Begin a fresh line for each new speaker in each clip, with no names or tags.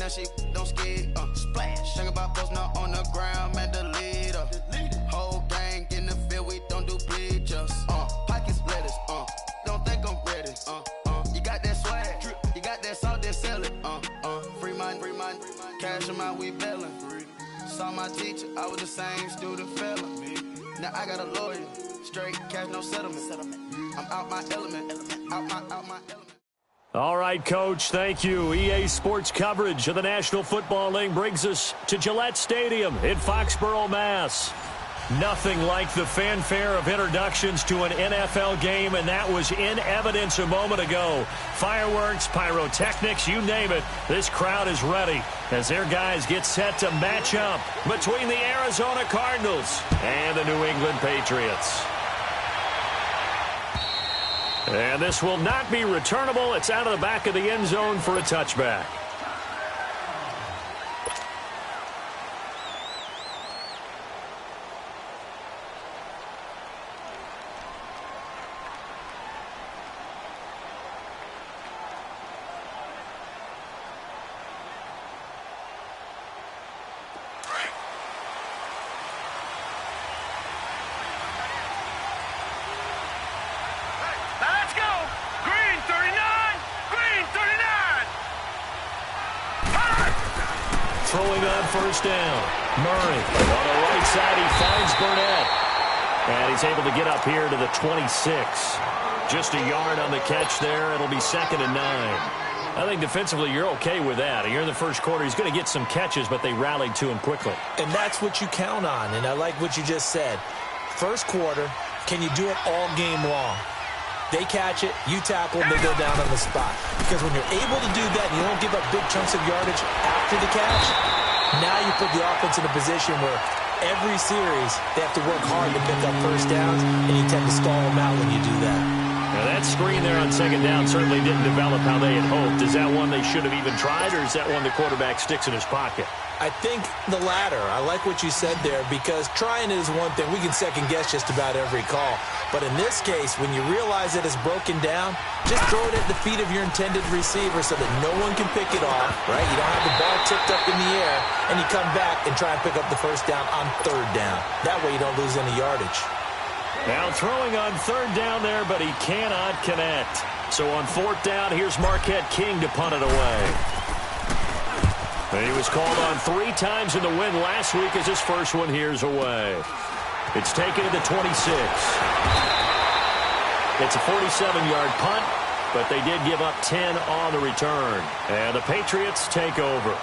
now she don't skid. Splash. Think about posting up on the ground, man, the leader. Whole gang in the field, we don't do bleachers. Pockets lettuce, don't think I'm ready. You got that swag, you got that salt, then sell it. Free mind, cash amount, we bailin'. Saw my teacher, I was the same student fella. Now I got a lawyer, straight cash, no settlement. I'm out my element, out my element.
All right, Coach, thank you. EA Sports coverage of the National Football League brings us to Gillette Stadium in Foxborough, Mass. Nothing like the fanfare of introductions to an NFL game, and that was in evidence a moment ago. Fireworks, pyrotechnics, you name it. This crowd is ready as their guys get set to match up between the Arizona Cardinals and the New England Patriots. And this will not be returnable. It's out of the back of the end zone for a touchback. Throwing on first down. Murray on the right side. He finds Burnett. And he's able to get up here to the 26. Just a yard on the catch there. It'll be 2nd and 9. I think defensively you're okay with that. Here in the first quarter, he's going to get some catches, but they rallied to him quickly.
And that's what you count on. And I like what you just said. First quarter, can you do it all game long? They catch it, you tackle them, they go down on the spot. Because when you're able to do that and you don't give up big chunks of yardage after the catch, now you put the offense in a position where every series they have to work hard to pick up first downs, and you tend to stall them out when you do that.
Now that screen there on 2nd down certainly didn't develop how they had hoped. Is that one they should have even tried, or is that one the quarterback sticks in his pocket?
I think the latter. I like what you said there, because trying it is one thing. We can second-guess just about every call. But in this case, when you realize that it's broken down, just throw it at the feet of your intended receiver so that no one can pick it off, right? You don't have the ball tipped up in the air, and you come back and try and pick up the first down on 3rd down. That way you don't lose any yardage.
Now throwing on 3rd down there, but he cannot connect. So on 4th down, here's Marquette King to punt it away. He was called on 3 times in the win last week as his first one here's away. It's taken to the 26. It's a 47-yard punt, but they did give up 10 on the return. And the Patriots take over.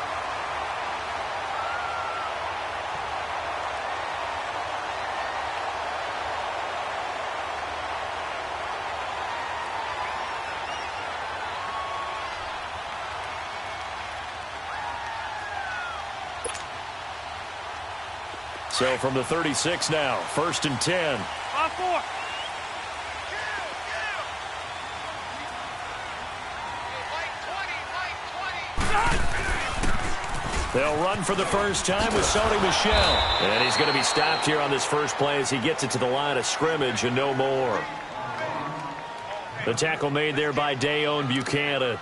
So from the 36 now, 1st and 10.
On 4.
They'll run for the first time with Sony Michel. And he's going to be stopped here on this first play as he gets it to the line of scrimmage and no more. The tackle made there by Dayon Buchanan.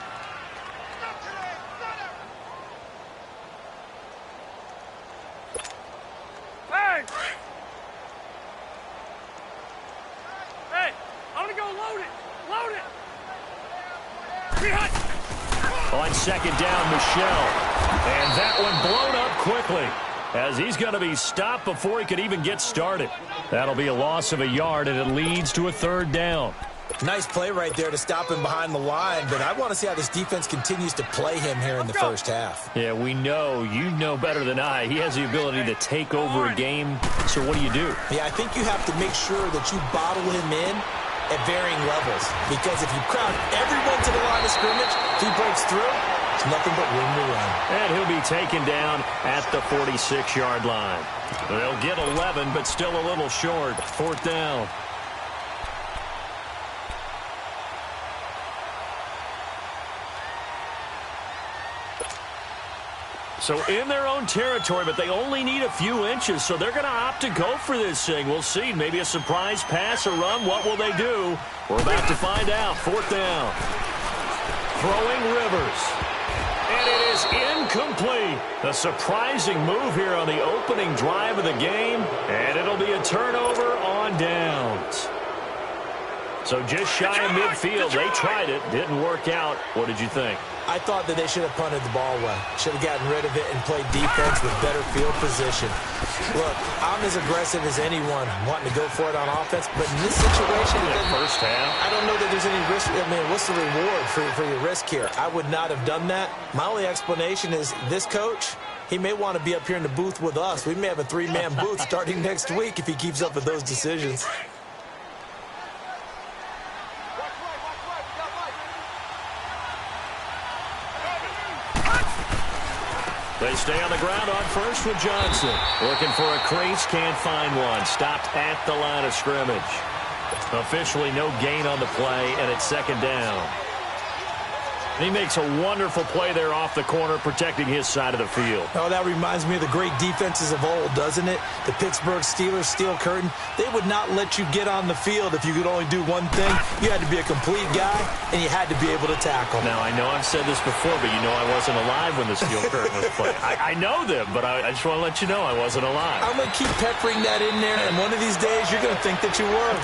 On 2nd down, Michel. And that one blown up quickly as he's going to be stopped before he could even get started. That'll be a loss of a yard, and it leads to a 3rd down.
Nice play right there to stop him behind the line, but I want to see how this defense continues to play him here in the first half.
Yeah, we know. You know better than I. He has the ability to take over a game, so what do you do?
Yeah, I think you have to make sure that you bottle him in at varying levels, because if you crowd everyone to the line of scrimmage, if he breaks through, it's nothing but room to run.
And he'll be taken down at the 46-yard line. They'll get 11, but still a little short. 4th down. So in their own territory, but they only need a few inches, so they're going to opt to go for this thing. We'll see. Maybe a surprise pass or run. What will they do? We're about to find out. 4th down. Throwing Rivers. And it is is incomplete. A surprising move here on the opening drive of the game, and it'll be a turnover on downs. So just shy of midfield. They tried it. Didn't work out. What did you think?
I thought that they should have punted the ball away. Should have gotten rid of it and played defense with better field position. Look, I'm as aggressive as anyone wanting to go for it on offense, but in this situation,
first half,
I don't know that there's any risk. I mean, what's the reward for your risk here? I would not have done that. My only explanation is this coach, he may want to be up here in the booth with us. We may have a three-man booth starting next week if he keeps up with those decisions.
They stay on the ground on first with Johnson. Looking for a crease, can't find one. Stopped at the line of scrimmage. Officially no gain on the play, and it's second down. He makes a wonderful play there off the corner, protecting his side of the field.
Oh, that reminds me of the great defenses of old, doesn't it? The Pittsburgh Steelers steel curtain. They would not let you get on the field if you could only do one thing. You had to be a complete guy, and you had to be able to tackle.
Now, I know I've said this before, but you know I wasn't alive when the steel curtain was played. I know them, but I just want to let you know I wasn't alive.
I'm going to keep peppering that in there, and one of these days you're going to think that you were.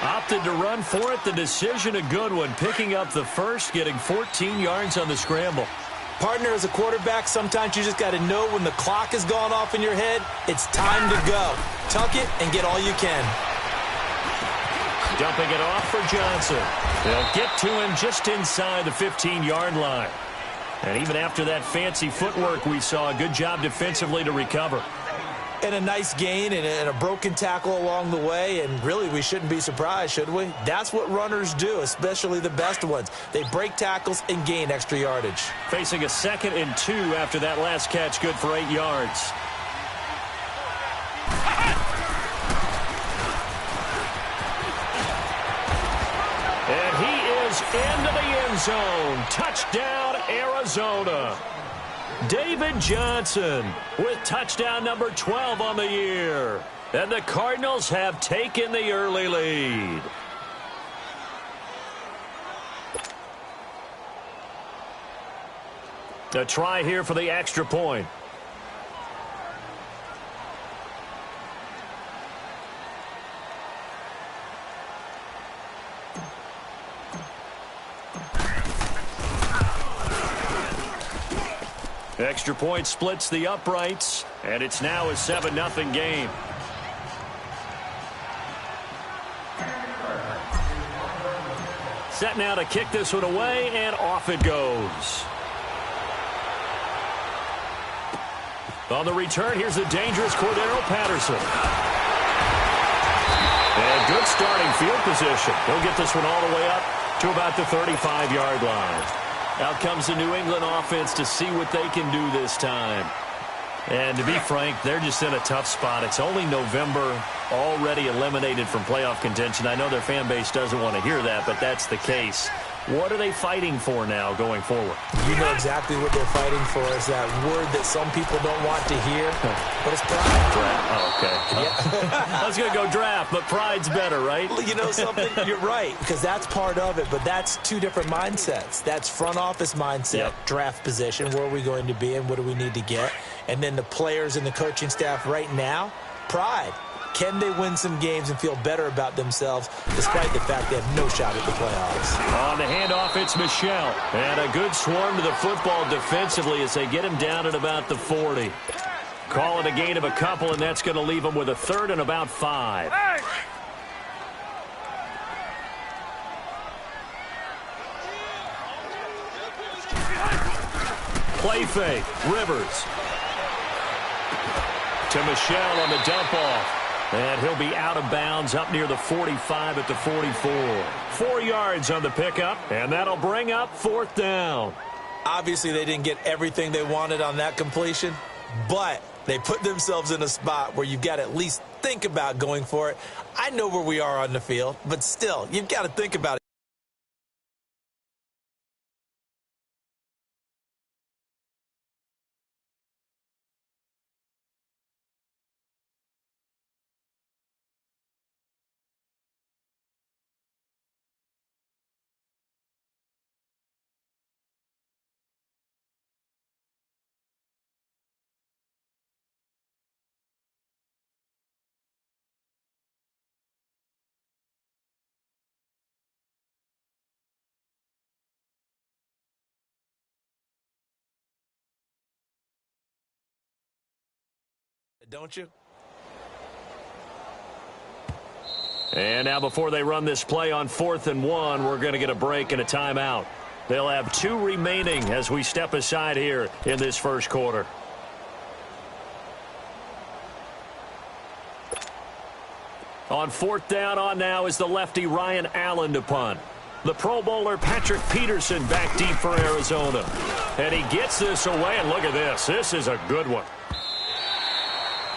Opted to run for it. The decision a good one. Picking up the first, getting 14 yards on the scramble.
Partner, as a quarterback, sometimes you just got to know when the clock has gone off in your head, it's time to go. Tuck it and get all you can.
Dumping it off for Johnson. They'll get to him just inside the 15-yard line. And even after that fancy footwork we saw, a good job defensively to recover.
And a nice gain and a broken tackle along the way, and really we shouldn't be surprised, should we? That's what runners do, especially the best ones. They break tackles and gain extra yardage.
Facing a 2nd and 2 after that last catch, good for 8 yards. And he is into the end zone. Touchdown, Arizona. David Johnson with touchdown number 12 on the year. And the Cardinals have taken the early lead. A try here for the extra point. Extra point splits the uprights, and it's now a 7-0 game. Set now to kick this one away, and off it goes. On the return, here's the dangerous Cordero Patterson. And good starting field position. He'll get this one all the way up to about the 35-yard line. Out comes the New England offense to see what they can do this time. And to be frank, they're just in a tough spot. It's only November, already eliminated from playoff contention. I know their fan base doesn't want to hear that, but that's the case. What are they fighting for now going forward?
You know exactly what they're fighting for. Is that word that some people don't want to hear, but it's pride.
Oh, okay. Yeah. I was going to go draft, but pride's better, right?
You know something? You're right, because that's part of it, but that's two different mindsets. That's front office mindset,
yep.
Draft position, where are we going to be and what do we need to get? And then the players and the coaching staff right now, pride. Can they win some games and feel better about themselves despite the fact they have no shot at the playoffs?
On the handoff, it's Michel. And a good swarm to the football defensively as they get him down at about the 40. Call it a gain of a couple, and that's going to leave them with a 3rd and about 5. Play fake. Rivers. To Michel on the dump off. And he'll be out of bounds up near the 45 at the 44. 4 yards on the pickup, and that'll bring up 4th down.
Obviously, they didn't get everything they wanted on that completion, but they put themselves in a spot where you've got to at least think about going for it. I know where we are on the field, but still, you've got to think about it. that, don't you?
And now before they run this play on 4th and 1, we're going to get a break and a timeout. They'll have 2 remaining as we step aside here in this first quarter. On 4th down on now is the lefty Ryan Allen to punt. The Pro Bowler Patrick Peterson back deep for Arizona. And he gets this away, and look at this. This is a good one.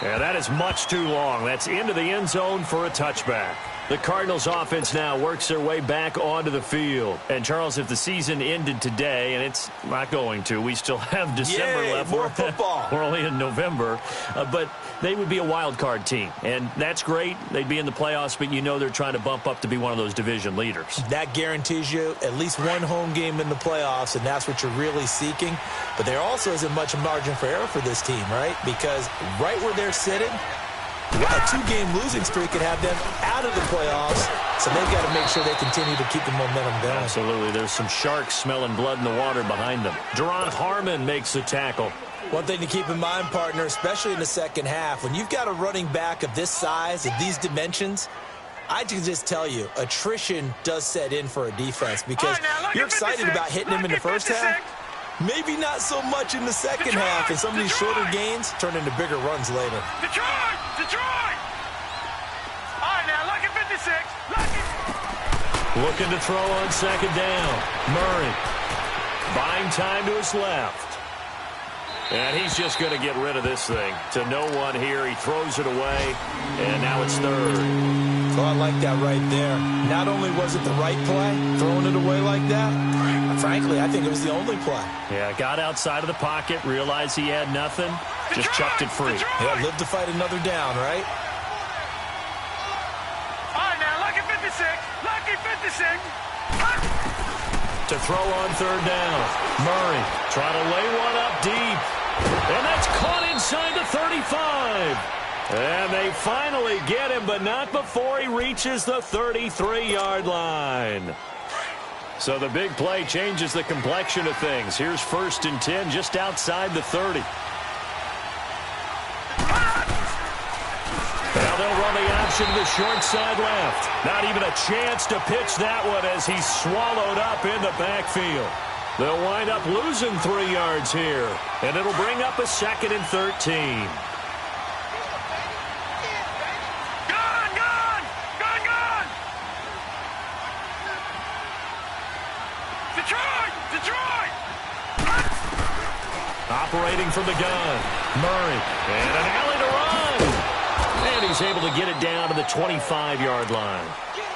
Yeah, that is much too long. That's into the end zone for a touchback. The Cardinals offense now works their way back onto the field. And, Charles, if the season ended today, and it's not going to, we still have December left.
More football.
We're only in November. But they would be a wild card team. And that's great. They'd be in the playoffs, but you know they're trying to bump up to be one of those division leaders.
That guarantees you at least one home game in the playoffs, and that's what you're really seeking. But there also isn't much margin for error for this team, right? Because right where they're sitting, a 2-game losing streak could have them out of the playoffs, so they've got to make sure they continue to keep the momentum going.
Absolutely. There's some sharks smelling blood in the water behind them. Jerron Harmon makes the tackle.
One thing to keep in mind, partner, especially in the second half, when you've got a running back of this size, of these dimensions, I can just tell you, attrition does set in for a defense because you're excited about hitting him in the first half. Maybe not so much in the second half, and some of these shorter gains turn into bigger runs later.
Detroit! Detroit! All right, now, lucky 56. Lucky.
Looking to throw on second down. Murray buying time to his left. And he's just going to get rid of this thing. To no one here. He throws it away, and now it's third.
Oh, I like that right there. Not only was it the right play, throwing it away like that, frankly, I think it was the only play.
Yeah, got outside of the pocket, realized he had nothing, just chucked it free.
Yeah, live to fight another down, right?
All right, now, lucky 56. Lucky 56.
To throw on third down. Murray trying to lay one up deep. And that's caught inside the 35. And they finally get him, but not before he reaches the 33-yard line. So the big play changes the complexion of things. Here's 1st and 10 just outside the 30. Now they'll run the option to the short side left. Not even a chance to pitch that one as he's swallowed up in the backfield. They'll wind up losing 3 yards here, and it'll bring up a 2nd and 13. Operating from the gun, Murray, and an alley to run. And he's able to get it down to the 25-yard line.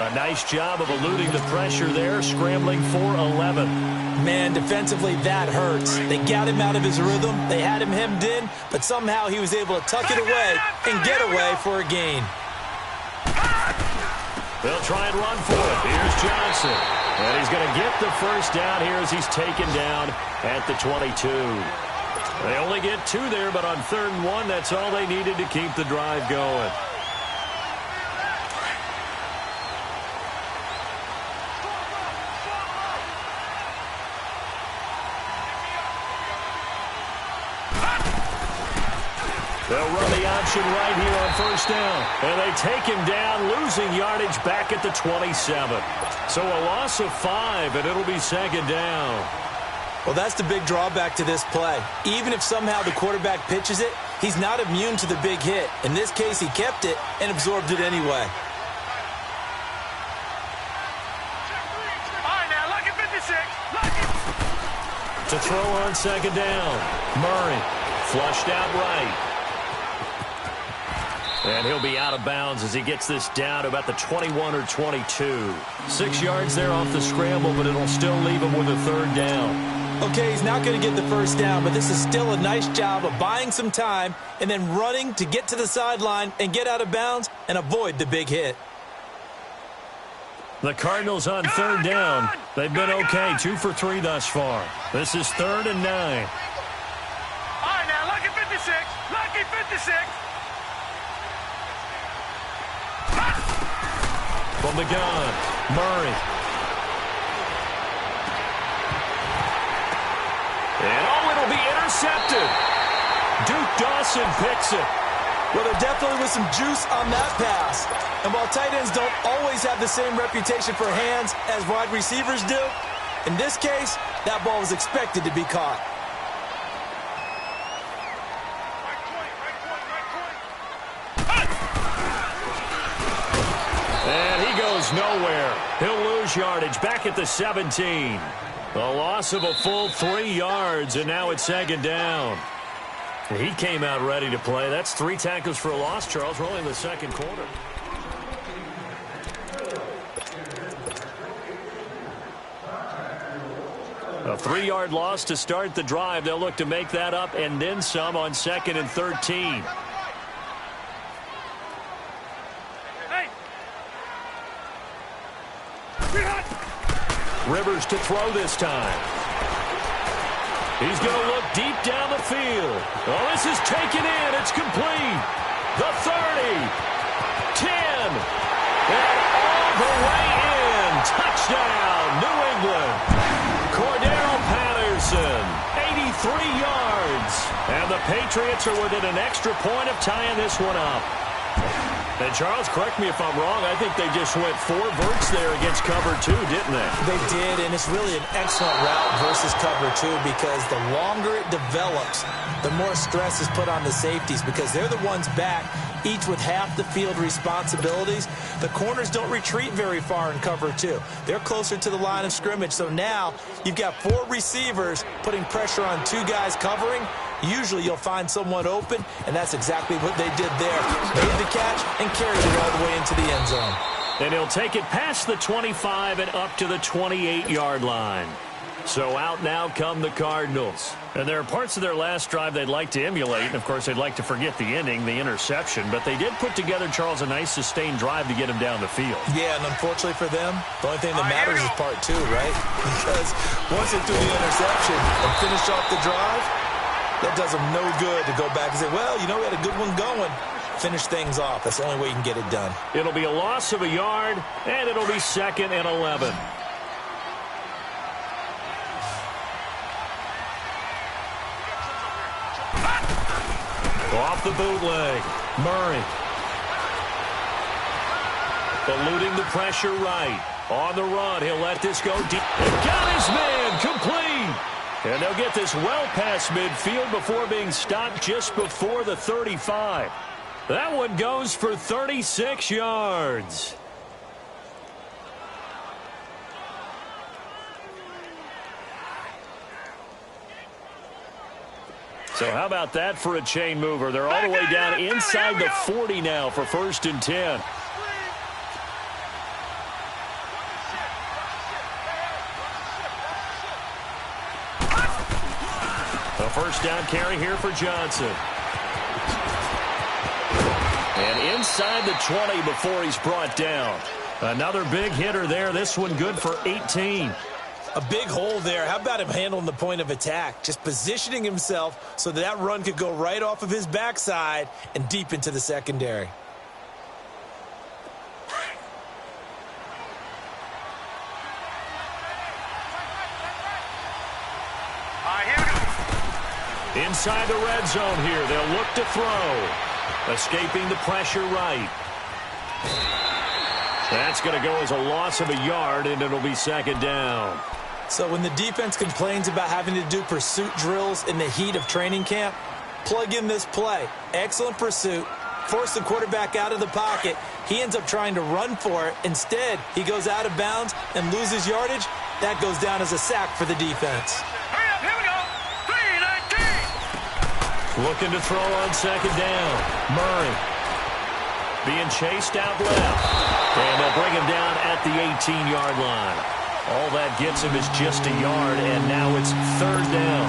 A nice job of eluding the pressure there, scrambling for 11.
Man, defensively, that hurts. They got him out of his rhythm. They had him hemmed in, but somehow he was able to tuck it away and get away for a gain.
They'll try and run for it. Here's Johnson. And he's going to get the first down here as he's taken down at the 22. They only get 2 there, but on 3rd and 1, that's all they needed to keep the drive going. They'll run the option right here on 1st down. And they take him down, losing yardage back at the 27. So a loss of 5, and it'll be 2nd down.
Well, that's the big drawback to this play. Even if somehow the quarterback pitches it, he's not immune to the big hit. In this case, he kept it and absorbed it anyway.
All right, now, lucky 56. Lucky.
To throw on 2nd down. Murray flushed out right. And he'll be out of bounds as he gets this down to about the 21 or 22. 6 yards there off the scramble, but it'll still leave him with a 3rd down.
Okay, he's not going to get the first down, but this is still a nice job of buying some time and then running to get to the sideline and get out of bounds and avoid the big hit.
The Cardinals on 3rd down. They've been okay, 2 for 3 thus far. This is 3rd and 9.
All right, now, lucky 56. Lucky 56.
From the gun, Murray. And it'll be intercepted. Duke Dawson picks it.
Well, there definitely was some juice on that pass. And while tight ends don't always have the same reputation for hands as wide receivers do, in this case, that ball was expected to be caught.
And he goes nowhere. He'll lose yardage back at the 17. A loss of a full 3 yards, and now it's second down. He came out ready to play. That's 3 tackles for a loss, Charles. We're only in the second quarter. A 3-yard loss to start the drive. They'll look to make that up and then some on 2nd and 13. Rivers to throw this time. He's going to look deep down the field. Oh, this is taken in. It's complete. The 30. 10. And all the way in. Touchdown, New England. Cordero Patterson, 83 yards. And the Patriots are within an extra point of tying this one up. And, Charles, correct me if I'm wrong, I think they just went 4 verts there against cover 2, didn't they?
They did, and it's really an excellent route versus cover 2 because the longer it develops, the more stress is put on the safeties because they're the ones back, each with half the field responsibilities. The corners don't retreat very far in cover 2. They're closer to the line of scrimmage, so now you've got 4 receivers putting pressure on 2 guys covering. Usually you'll find someone open, and that's exactly what they did there. Made the catch and carried it all the way into the end zone.
And he'll take it past the 25 and up to the 28-yard line. So out now come the Cardinals. And there are parts of their last drive they'd like to emulate. And, of course, they'd like to forget the ending, the interception. But they did put together, Charles, a nice sustained drive to get him down the field.
Yeah, and unfortunately for them, the only thing that matters is part 2, right? Because once they threw the interception and finished off the drive, that does them no good to go back and say, well, you know, we had a good one going. Finish things off. That's the only way you can get it done.
It'll be a loss of a yard, and it'll be 2nd and 11. Off the bootleg. Murray. Eluding the pressure right. On the run, he'll let this go deep. And got his man complete. And they'll get this well past midfield before being stopped just before the 35. That one goes for 36 yards. So how about that for a chain mover? They're all the way down inside the 40 now for 1st and 10. A first down carry here for Johnson. And inside the 20 before he's brought down. Another big hitter there. This one good for 18.
A big hole there. How about him handling the point of attack? Just positioning himself so that run could go right off of his backside and deep into the secondary.
Inside the red zone here. They'll look to throw. Escaping the pressure right. That's going to go as a loss of a yard, and it'll be 2nd down.
So when the defense complains about having to do pursuit drills in the heat of training camp, plug in this play. Excellent pursuit. Force the quarterback out of the pocket. He ends up trying to run for it. Instead, he goes out of bounds and loses yardage. That goes down as a sack for the defense.
Hurry up, here we go. 3-19.
Looking to throw on 2nd down. Murray being chased out left. And they'll bring him down at the 18-yard line. All that gets him is just a yard, and now it's 3rd down.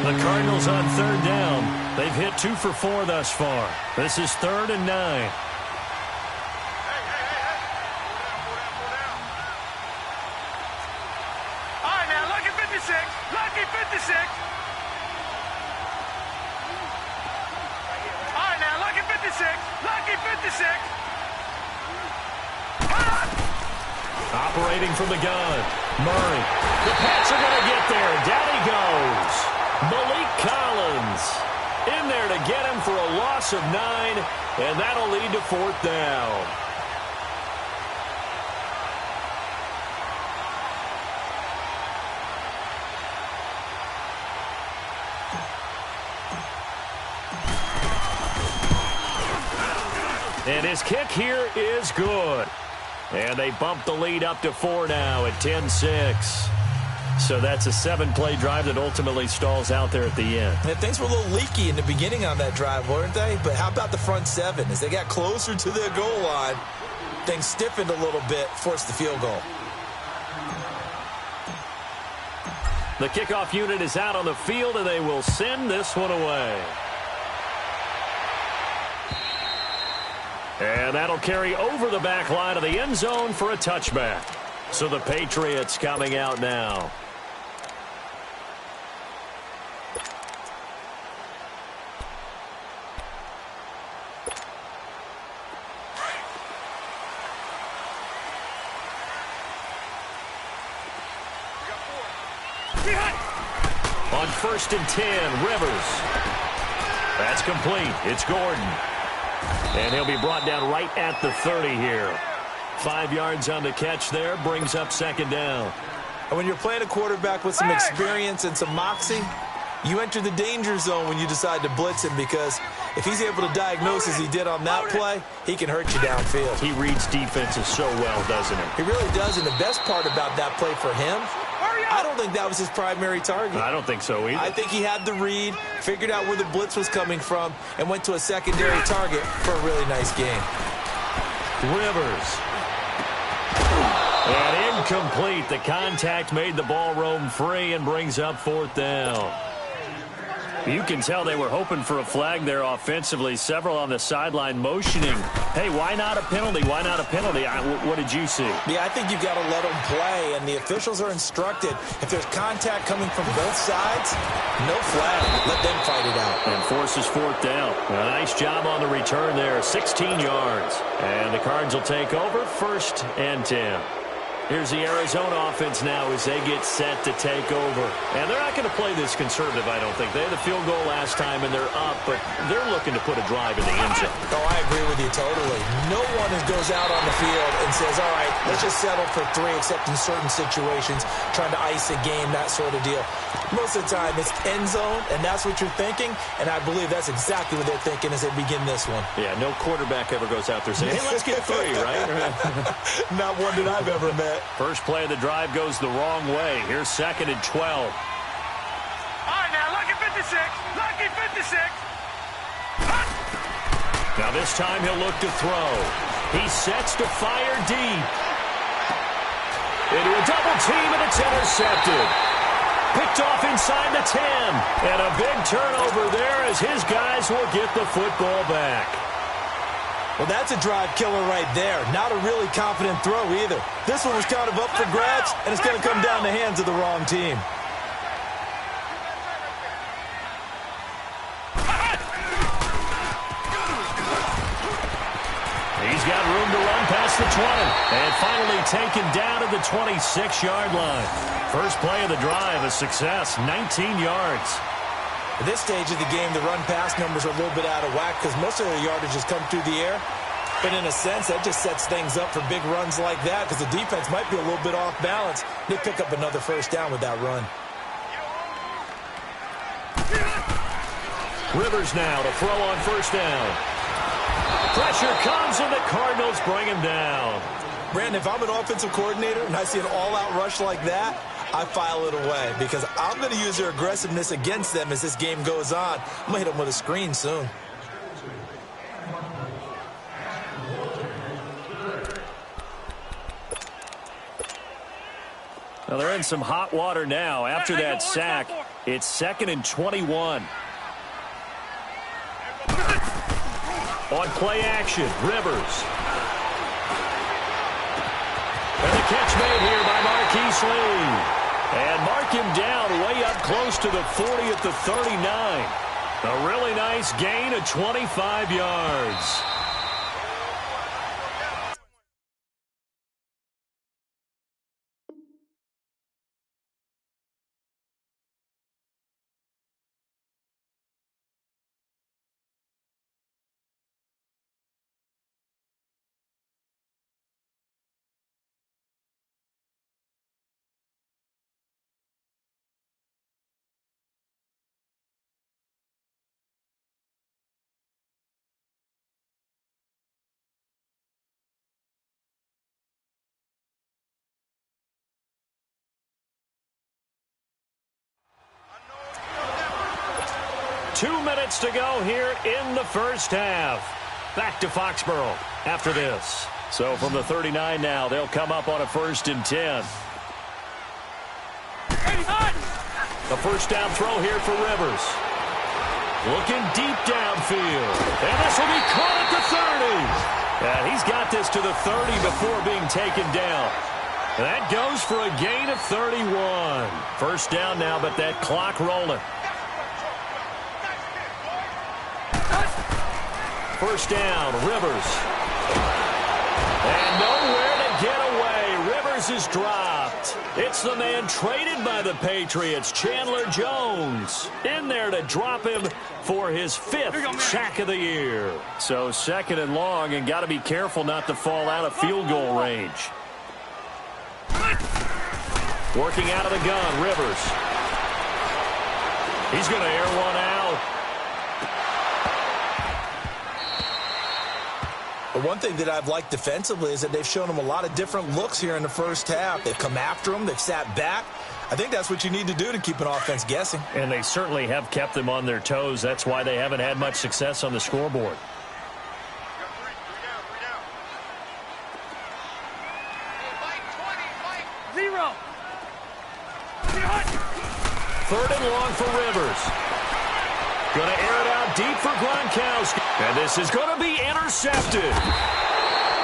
The Cardinals on 3rd down. They've hit 2 for 4 thus far. This is 3rd and 9.
Hey. All right, now, lucky 56. Lucky 56. All right, now, lucky 56. Lucky 56.
Operating from the gun. Murray. The Pats are going to get there. Down he goes. Malik Collins in there to get him loss of 9, and that'll lead to 4th down. And his kick here is good. And they bump the lead up to 4 now at 10-6. So that's a 7-play drive that ultimately stalls out there at the end.
And things were a little leaky in the beginning on that drive, weren't they? But how about the front 7? As they got closer to their goal line, things stiffened a little bit, forced the field goal.
The kickoff unit is out on the field, and they will send this one away. And that'll carry over the back line of the end zone for a touchback. So the Patriots coming out now. On 1st and 10, Rivers. That's complete. It's Gordon. And he'll be brought down right at the 30 here. 5 yards on the catch there, brings up 2nd down.
And when you're playing a quarterback with some experience and some moxie, you enter the danger zone when you decide to blitz him, because if he's able to diagnose as he did on that play, he can hurt you downfield.
He reads defenses so well, doesn't he?
He really does, and the best part about that play for him, I don't think that was his primary target.
I don't think so either.
I think he had the read, figured out where the blitz was coming from, and went to a secondary target for a really nice game.
Rivers. And incomplete. The contact made the ball roam free and brings up 4th down. You can tell they were hoping for a flag there offensively. Several on the sideline motioning. Hey, why not a penalty? Why not a penalty? What did you see?
Yeah, I think you've got to let them play, and the officials are instructed. If there's contact coming from both sides, no flag. Let them fight it out.
And forces 4th down. A nice job on the return there. 16 yards. And the Cards will take over 1st and 10. Here's the Arizona offense now as they get set to take over. And they're not going to play this conservative, I don't think. They had the field goal last time, and they're up, but they're looking to put a drive in the end zone.
Oh, I agree with you totally. No one goes out on the field and says, all right, let's just settle for 3, except in certain situations, trying to ice a game, that sort of deal. Most of the time, it's end zone, and that's what you're thinking, and I believe that's exactly what they're thinking as they begin this one.
Yeah, no quarterback ever goes out there saying, hey, let's get 3, right?
Not one that I've ever met.
First play of the drive goes the wrong way. Here's 2nd and 12.
All right, now, lucky 56. Lucky 56.
Now this time he'll look to throw. He sets to fire deep. Into a double team, and it's intercepted. Picked off inside the 10. And a big turnover there as his guys will get the football back.
Well, that's a drive killer right there. Not a really confident throw either. This one was kind of up for grabs, and it's going to come down the hands of the wrong team.
He's got room to run past the 20. And finally taken down at the 26-yard line. First play of the drive, a success, 19 yards.
At this stage of the game, the run-pass numbers are a little bit out of whack because most of their yardage has come through the air. But in a sense, that just sets things up for big runs like that because the defense might be a little bit off balance. They pick up another 1st down with that run.
Rivers now to throw on 1st down. Pressure comes, and the Cardinals bring him down.
Brandon, if I'm an offensive coordinator and I see an all-out rush like that, I file it away because I'm going to use their aggressiveness against them as this game goes on. I'm going to hit them with a screen soon.
Well, they're in some hot water now. After that sack, it's 2nd and 21. On play action, Rivers. And the catch made here by Marquise Lee. And mark him down way up close to the 40 at the 39. A really nice gain of 25 yards. 2 minutes to go here in the first half. Back to Foxborough after this. So from the 39 now, they'll come up on a 1st and 10. The first down throw here for Rivers. Looking deep downfield. And this will be caught at the 30. And he's got this to the 30 before being taken down. And that goes for a gain of 31. First down now, but that clock rolling. First down, Rivers. And nowhere to get away. Rivers is dropped. It's the man traded by the Patriots, Chandler Jones, in there to drop him for his 5th sack of the year. So 2nd and long, and got to be careful not to fall out of field goal range. Working out of the gun, Rivers. He's going to air one out.
But one thing that I've liked defensively is that they've shown him a lot of different looks here in the first half. They've come after him. They've sat back. I think that's what you need to do to keep an offense guessing.
And they certainly have kept them on their toes. That's why they haven't had much success on the scoreboard. Third and long for Rivers. Going to air it out deep for Gronkowski. And this is going to be intercepted.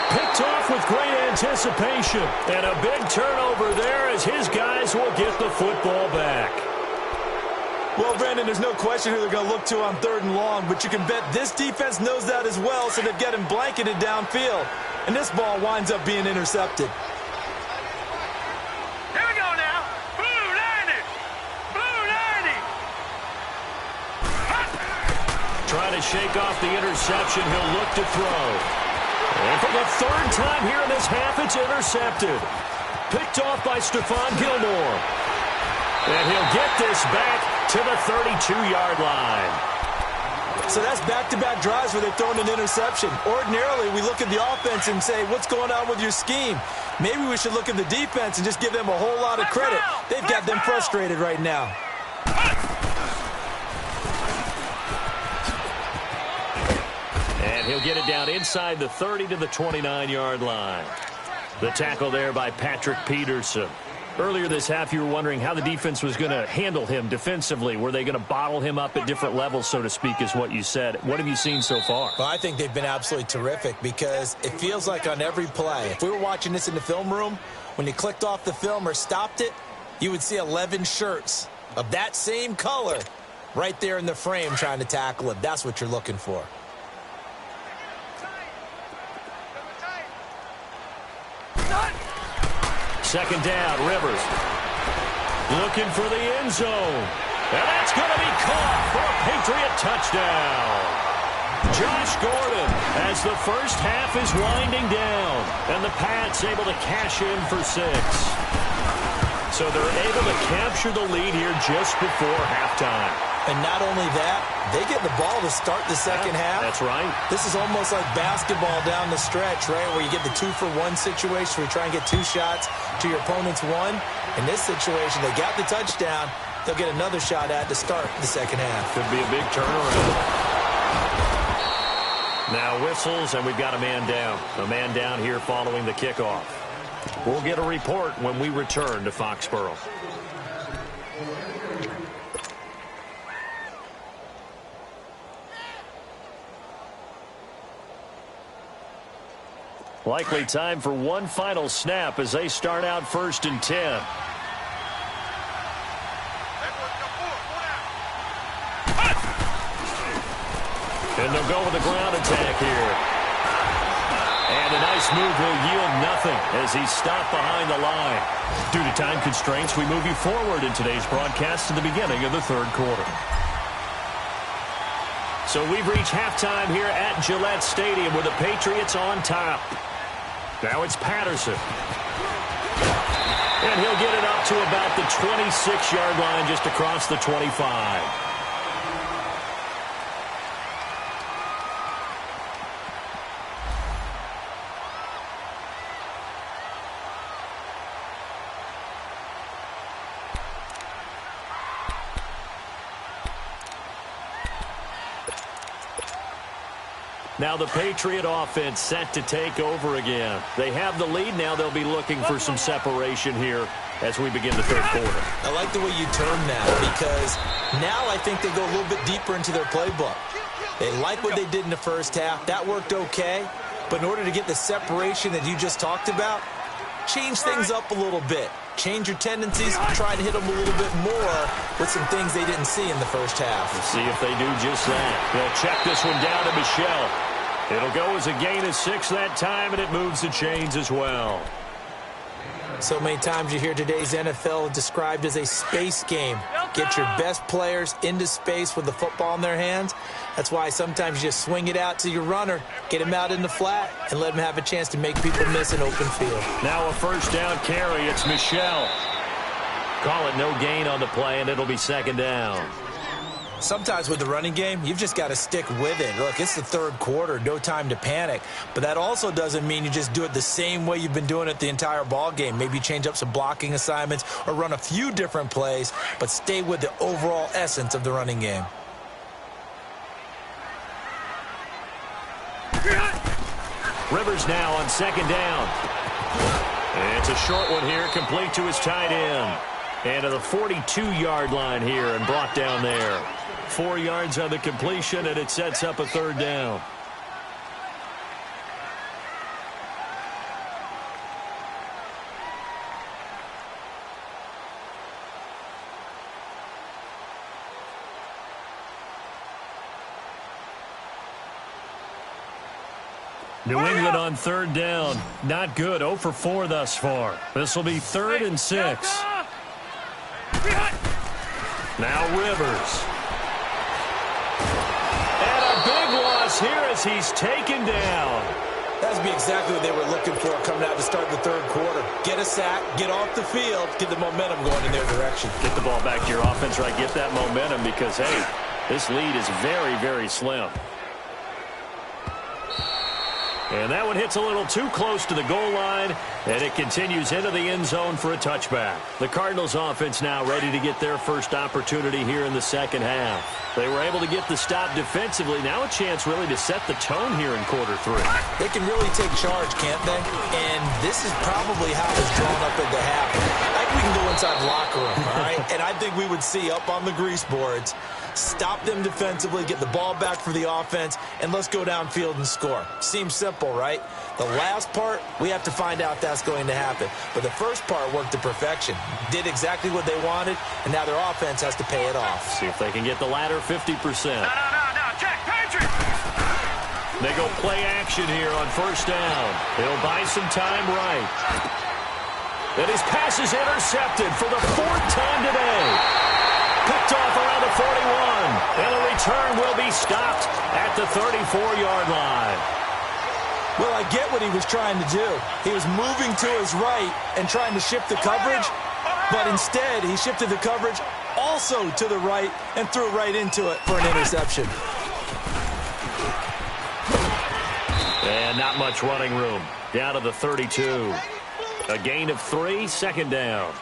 Picked off with great anticipation. And a big turnover there as his guys will get the football back.
Well, Brandon, there's no question who they're going to look to on 3rd and long, but you can bet this defense knows that as well, so they've got him blanketed downfield. And this ball winds up being intercepted.
Here we go now. Blue 90. Blue 90.
Trying to shake off the interception. He'll look to throw. And for the 3rd time here in this half, it's intercepted. Picked off by Stephon Gilmore. And he'll get this back to the 32-yard line.
So that's back-to-back drives where they've thrown an interception. Ordinarily, we look at the offense and say, what's going on with your scheme? Maybe we should look at the defense and just give them a whole lot of credit. They've got them frustrated right now.
And he'll get it down inside the 30 to the 29-yard line. The tackle there by Patrick Peterson. Earlier this half, you were wondering how the defense was going to handle him defensively. Were they going to bottle him up at different levels, so to speak, is what you said. What have you seen so far?
Well, I think they've been absolutely terrific because it feels like on every play, if we were watching this in the film room, when you clicked off the film or stopped it, you would see 11 shirts of that same color right there in the frame trying to tackle it. That's what you're looking for.
Second down, Rivers. Looking for the end zone. And that's going to be caught for a Patriot touchdown. Josh Gordon as the first half is winding down. And the Pats able to cash in for 6. So they're able to capture the lead here just before halftime.
And not only that, they get the ball to start the second half.
That's right.
This is almost like basketball down the stretch, right, where you get the 2-for-1 situation where you try and get 2 shots to your opponent's 1. In this situation, they got the touchdown. They'll get another shot at to start the second half.
Could be a big turnaround. Now whistles, and we've got a man down. A man down here following the kickoff. We'll get a report when we return to Foxborough. Likely time for one final snap as they start out 1st and 10. And they'll go with the ground attack here. And a nice move will yield nothing as he's stopped behind the line. Due to time constraints, we move you forward in today's broadcast to the beginning of the 3rd quarter. So we've reached halftime here at Gillette Stadium with the Patriots on top. Now it's Patterson. And he'll get it up to about the 26-yard line just across the 25. Now the Patriot offense set to take over again. They have the lead. Now they'll be looking for some separation here as we begin the third quarter.
I like the way you turn that, because now I think they go a little bit deeper into their playbook. They like what they did in the first half. That worked okay. But in order to get the separation that you just talked about, change things up a little bit. Change your tendencies, try to hit them a little bit more with some things they didn't see in the first half.
Let's see if they do just that. They'll check this one down to Michelle. It'll go as a gain of 6 that time, and it moves the chains as well.
So many times you hear today's NFL described as a space game. Get your best players into space with the football in their hands. That's why sometimes you just swing it out to your runner, get him out in the flat, and let him have a chance to make people miss an open field.
Now a first down carry. It's Michelle. Call it no gain on the play, and it'll be second down.
Sometimes with the running game, you've just got to stick with it. Look, it's the third quarter, no time to panic. But that also doesn't mean you just do it the same way you've been doing it the entire ball game. Maybe change up some blocking assignments or run a few different plays, but stay with the overall essence of the running game.
Rivers now on second down. And it's a short one here, complete to his tight end. And to the 42-yard line here and brought down there. 4 yards on the completion, and it sets up a third down. New England on third down. Not good. 0 for 4 thus far. This will be 3rd and 6. Now Rivers. And a big loss here as he's taken down.
That would be exactly what they were looking for coming out to start the third quarter. Get a sack, get off the field, get the momentum going in their direction.
Get the ball back to your offense, right? Get that momentum because, hey, this lead is very, very slim. And that one hits a little too close to the goal line, and it continues into the end zone for a touchback. The Cardinals offense now ready to get their first opportunity here in the second half. They were able to get the stop defensively. Now a chance really to set the tone here in quarter 3.
They can really take charge, can't they? And this is probably how it's drawn up at the half. I think we can go inside the locker room, all right? And I think we would see up on the grease boards, stop them defensively, get the ball back for the offense, and let's go downfield and score. Seems simple, right? The last part, we have to find out that's going to happen. But the first part worked to perfection. Did exactly what they wanted, and now their offense has to pay it off.
See if they can get the latter 50%.
No, check, Patriot!
They go play action here on first down. They'll buy some time right. And his pass is intercepted for the 4th time today. Picked off around the 41. And the return will be stopped at the 34-yard line.
Well, I get what he was trying to do. He was moving to his right and trying to shift the coverage, but instead he shifted the coverage also to the right and threw right into it for an interception.
And not much running room. Down to the 32. A gain of 3, second down.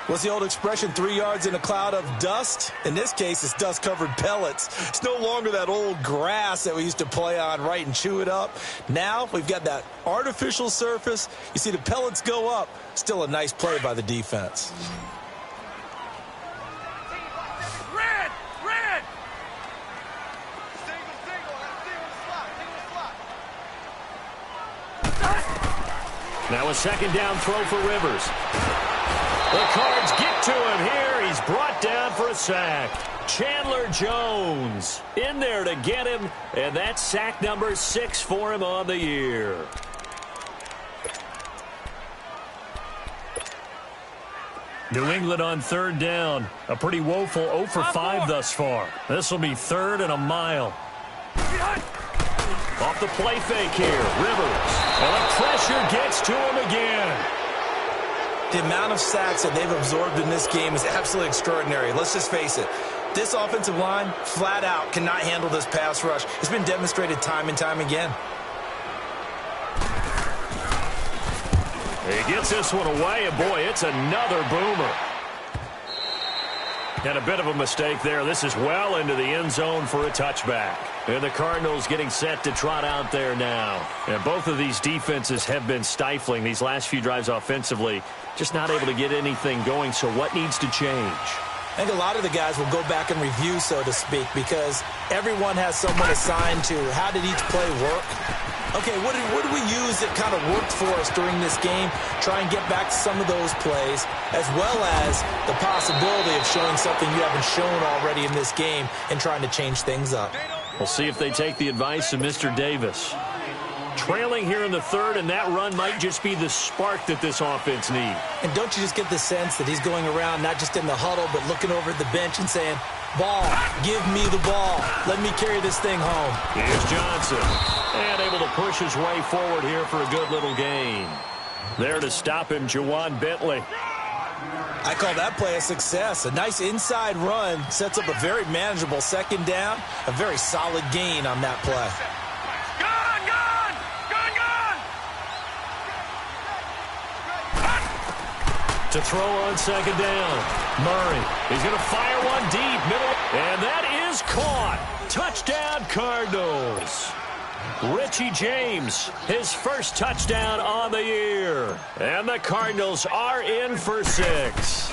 What's the old expression, 3 yards in a cloud of dust? In this case, it's dust-covered pellets. It's no longer that old grass that we used to play on, right, and chew it up. Now we've got that artificial surface. You see the pellets go up. Still a nice play by the defense.
Red!
Now a second down throw for Rivers. The Cards get to him here. He's brought down for a sack. Chandler Jones in there to get him, and that's sack number 6 for him on the year. New England on third down. A pretty woeful 0 for 5 thus far. This will be 3rd and a mile. Off the play fake here, Rivers. And the pressure gets to him again.
The amount of sacks that they've absorbed in this game is absolutely extraordinary. Let's just face it. This offensive line, flat out, cannot handle this pass rush. It's been demonstrated time and time again.
He gets this one away, and boy, it's another boomer. And a bit of a mistake there. This is well into the end zone for a touchback. And the Cardinals getting set to trot out there now. And both of these defenses have been stifling these last few drives offensively. Just not able to get anything going. So what needs to change?
I think a lot of the guys will go back and review, so to speak, because everyone has someone assigned to how did each play work. Okay, what did we use that kind of worked for us during this game? Try and get back to some of those plays, as well as the possibility of showing something you haven't shown already in this game and trying to change things up.
We'll see if they take the advice of Mr. Davis. Trailing here in the third, and that run might just be the spark that this offense needs.
And don't you just get the sense that he's going around not just in the huddle, but looking over at the bench and saying, ball, give me the ball. Let me carry this thing home.
Here's Johnson. And able to push his way forward here for a good little gain. There to stop him, Juwan Bentley.
I call that play a success. A nice inside run sets up a very manageable second down. A very solid gain on that play.
To throw on second down. Murray. He's going to fire one deep. Middle. And that is caught. Touchdown, Cardinals. Richie James, his first touchdown on the year. And the Cardinals are in for 6.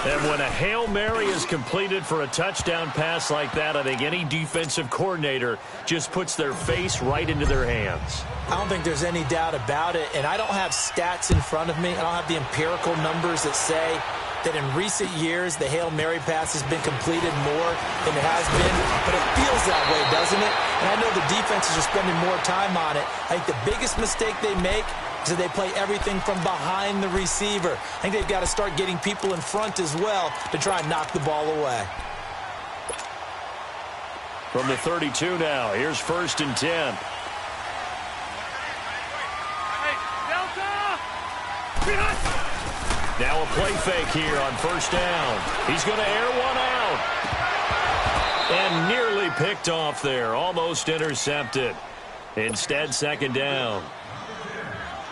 And when a Hail Mary is completed for a touchdown pass like that, I think any defensive coordinator just puts their face right into their hands.
I don't think there's any doubt about it, and I don't have stats in front of me. I don't have the empirical numbers that say that in recent years the Hail Mary pass has been completed more than it has been, but it feels that way, doesn't it? And I know the defenses are spending more time on it. I think the biggest mistake they make is that they play everything from behind the receiver. I think they've got to start getting people in front as well to try and knock the ball away.
From the 32 now, here's 1st and 10. Now a play fake here on 1st down. He's going to air one out. And nearly picked off there. Almost intercepted. Instead, 2nd down.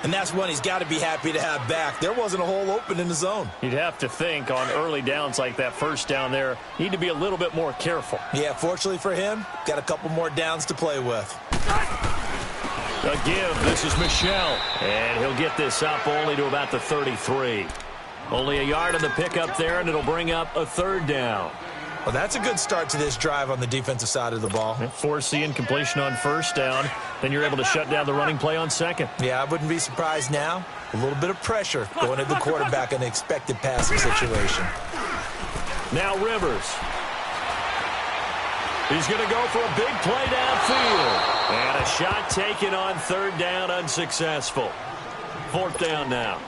And that's one he's got to be happy to have back. There wasn't a hole open in the zone.
You'd have to think on early downs like that 1st down there, need to be a little bit more careful.
Yeah, fortunately for him, got a couple more downs to play with.
A give. This is Michel. And he'll get this up only to about the 33. Only a yard on the pickup there, and it'll bring up a 3rd down.
Well, that's a good start to this drive on the defensive side of the ball.
Force the incompletion on 1st down. Then you're able to shut down the running play on 2nd.
Yeah, I wouldn't be surprised now. A little bit of pressure going at the quarterback in the expected passing situation.
Now Rivers. He's going to go for a big play downfield. And a shot taken on 3rd down, unsuccessful. 4th down now.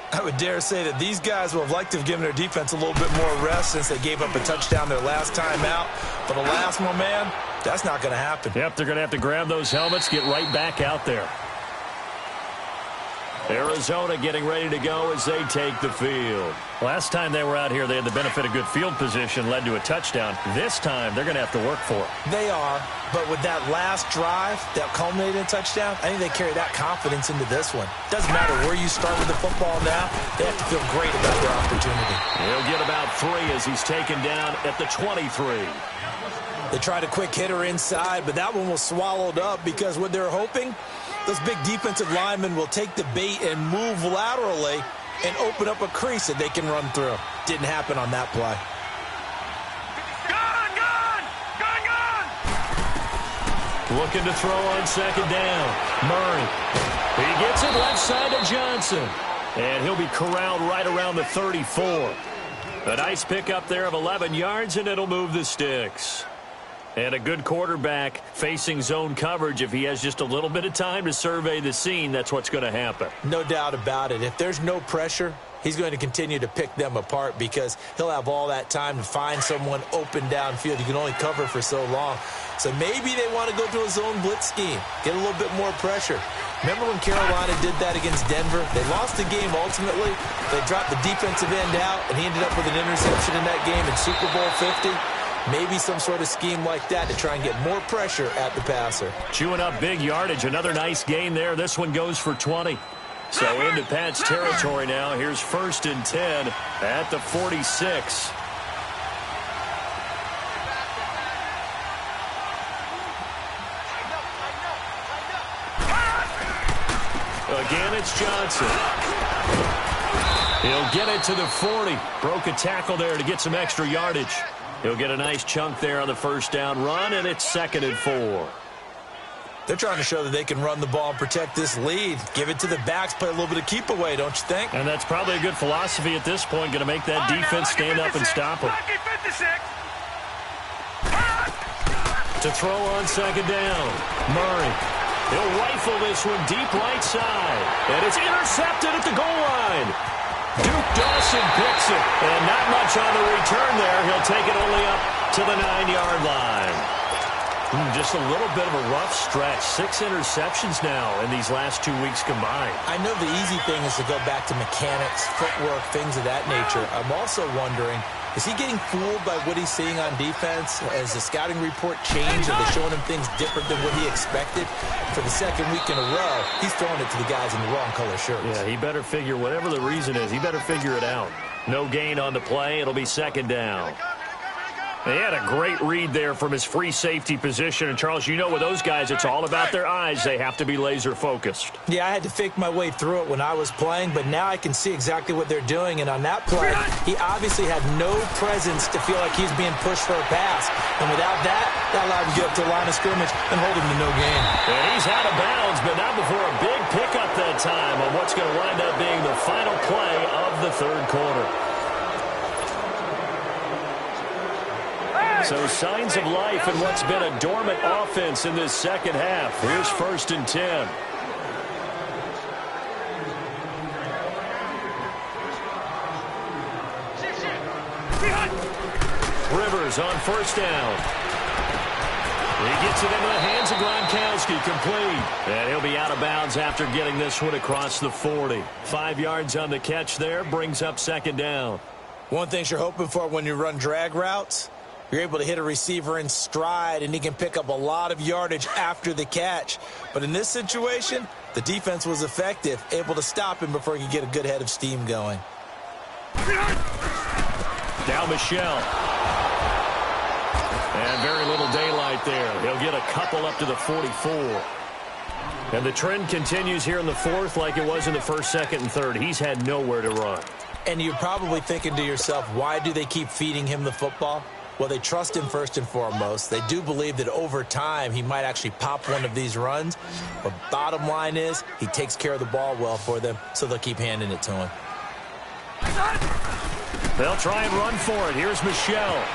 I would dare say that these guys will have liked to have given their defense a little bit more rest since they gave up a touchdown their last time out. But alas, my man, that's not going to happen.
Yep, they're going to have to grab those helmets, get right back out there. Arizona getting ready to go as they take the field. Last time they were out here, they had the benefit of good field position, led to a touchdown. This time, they're going to have to work for it.
They are, but with that last drive that culminated in a touchdown, I think they carry that confidence into this one. Doesn't matter where you start with the football now, they have to feel great about their opportunity.
He'll get about 3 as he's taken down at the 23.
They tried a quick hitter inside, but that one was swallowed up because what they're hoping, those big defensive linemen will take the bait and move laterally and open up a crease that they can run through. Didn't happen on that play.
Looking to throw on 2nd down. Murray. He gets it left side to Johnson. And he'll be corralled right around the 34. A nice pickup there of 11 yards, and it'll move the sticks. And a good quarterback facing zone coverage. If he has just a little bit of time to survey the scene, that's what's going to happen.
No doubt about it. If there's no pressure, he's going to continue to pick them apart because he'll have all that time to find someone open downfield. You can only cover for so long. So maybe they want to go to a zone blitz scheme, get a little bit more pressure. Remember when Carolina did that against Denver? They lost the game ultimately. They dropped the defensive end out, and he ended up with an interception in that game in Super Bowl 50. Maybe some sort of scheme like that to try and get more pressure at the passer.
Chewing up big yardage. Another nice gain there. This one goes for 20. So into Pat's territory now. Here's 1st and 10 at the 46. again, it's Johnson. He'll get it to the 40. Broke a tackle there to get some extra yardage. He'll get a nice chunk there on the first down run, and it's 2nd and 4.
They're trying to show that they can run the ball and protect this lead. Give it to the backs, play a little bit of keep away, don't you think?
And that's probably a good philosophy at this point, going to make that defense stand up and stop them. To throw on 2nd down, Murray. He'll rifle this one deep right side. And it's intercepted at the goal line. Duke Dawson picks it. And not much on the return there. He'll take it only up to the 9-yard line. Just a little bit of a rough stretch. 6 interceptions now in these last 2 weeks combined.
I know the easy thing is to go back to mechanics, footwork, things of that nature. I'm also wondering, is he getting fooled by what he's seeing on defense? Has the scouting report changed? Are they showing him things different than what he expected? For the 2nd week in a row, he's throwing it to the guys in the wrong color shirts.
Yeah, he better figure, whatever the reason is, he better figure it out. No gain on the play. It'll be 2nd down. They had a great read there from his free safety position. And, Charles, you know with those guys, it's all about their eyes. They have to be laser-focused.
Yeah, I had to fake my way through it when I was playing, but now I can see exactly what they're doing. And on that play, he obviously had no presence to feel like he's being pushed for a pass. And without that, that allowed him to get up to the line of scrimmage and hold him to no gain.
And he's out of bounds, but not before a big pickup that time on what's going to wind up being the final play of the 3rd quarter. So signs of life in what's been a dormant offense in this 2nd half. Here's 1st and 10. Rivers on 1st down. He gets it into the hands of Gronkowski, complete. And he'll be out of bounds after getting this one across the 40. 5 yards on the catch there, brings up 2nd down.
One thing you're hoping for when you run drag routes, you're able to hit a receiver in stride, and he can pick up a lot of yardage after the catch. But in this situation, the defense was effective, able to stop him before he could get a good head of steam going.
Now Michelle. And very little daylight there. He'll get a couple up to the 44. And the trend continues here in the 4th like it was in the 1st, 2nd, and 3rd. He's had nowhere to run. And you're probably thinking to yourself, why do they keep feeding him the football? Well, they trust him first and foremost. They do believe that over time he might actually pop one of these runs. But bottom line is he takes care of the ball well for them, so they'll keep handing it to him. They'll try and run for it. Here's Michelle.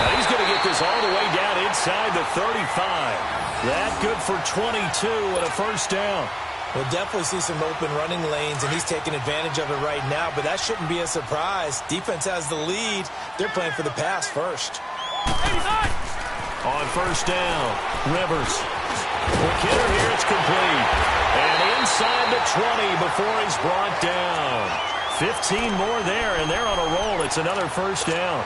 And he's going to get this all the way down inside the 35. That good for 22 and a 1st down.
We'll definitely see some open running lanes, and he's taking advantage of it right now, but that shouldn't be a surprise. Defense has the lead. They're playing for the pass first.
On 1st down, Rivers. Quick hitter here, it's complete. And inside the 20 before he's brought down. 15 more there, and they're on a roll. It's another 1st down.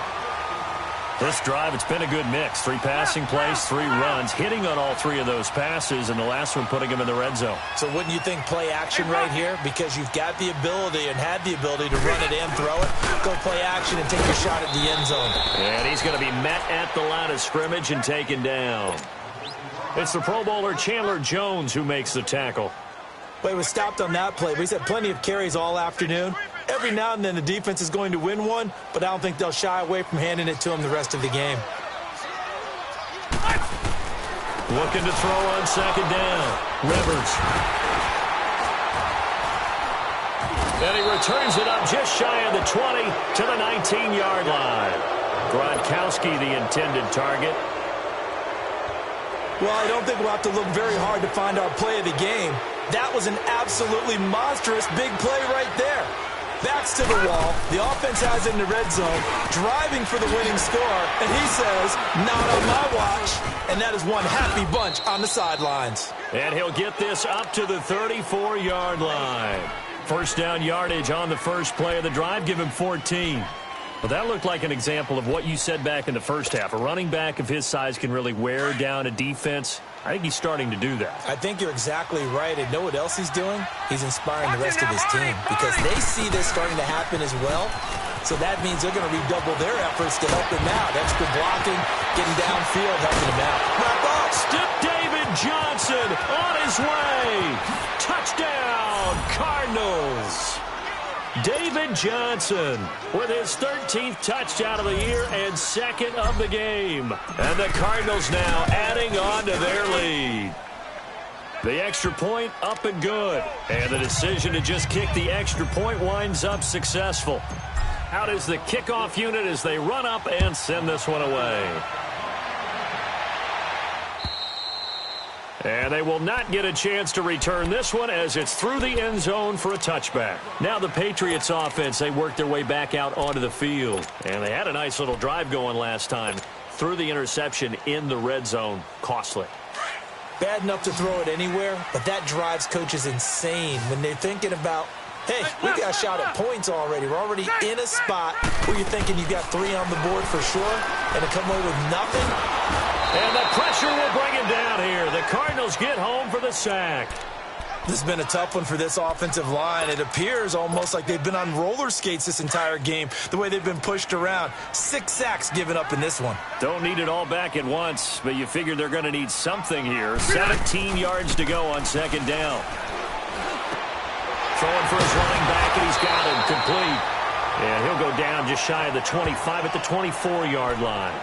This drive, it's been a good mix. 3 passing plays, 3 runs, hitting on all 3 of those passes, and the last one putting him in the red zone.
So wouldn't you think play action right here? Because you've got the ability and had the ability to run it and throw it. Go play action and take your shot at the end zone.
And he's going to be met at the line of scrimmage and taken down. It's the Pro Bowler Chandler Jones who makes the tackle.
Well, he was stopped on that play, but he's had plenty of carries all afternoon. Every now and then the defense is going to win one, but I don't think they'll shy away from handing it to him the rest of the game.
Looking to throw on 2nd down. Rivers. And he returns it up just shy of the 20 to the 19-yard line. Gronkowski, the intended target.
Well, I don't think we'll have to look very hard to find our play of the game. That was an absolutely monstrous big play right there. Backs to the wall. The offense has it in the red zone, driving for the winning score, and he says, not on my watch. And that is one happy bunch on the sidelines.
And he'll get this up to the 34-yard line. 1st down yardage on the first play of the drive. Give him 14. Well, that looked like an example of what you said back in the 1st half. A running back of his size can really wear down a defense. I think he's starting to do that.
I think you're exactly right. And know what else he's doing? He's inspiring the rest of his team because they see this starting to happen as well. So that means they're going to redouble their efforts to help him out. Extra blocking, getting downfield, helping him out.
Step David Johnson on his way. Touchdown, Cardinals. David Johnson with his 13th touchdown of the year and second of the game. And the Cardinals now adding on to their lead. The extra point up and good. And the decision to just kick the extra point winds up successful. Out is the kickoff unit as they run up and send this one away. And they will not get a chance to return this one as it's through the end zone for a touchback. Now the Patriots offense, they worked their way back out onto the field. And they had a nice little drive going last time. Threw the interception in the red zone. Costly.
Bad enough to throw it anywhere, but that drives coaches insane when they're thinking about, hey, we got a shot at points already. We're already in a spot where you're thinking you got 3 on the board for sure, and to come away with nothing.
And the pressure will bring him down here. The Cardinals get home for the sack.
This has been a tough one for this offensive line. It appears almost like they've been on roller skates this entire game, the way they've been pushed around. 6 sacks given up in this one.
Don't need it all back at once, but you figure they're going to need something here. 17 yards to go on second down. Throwing for his running back, and he's got him complete. And he'll go down just shy of the 25 at the 24-yard line.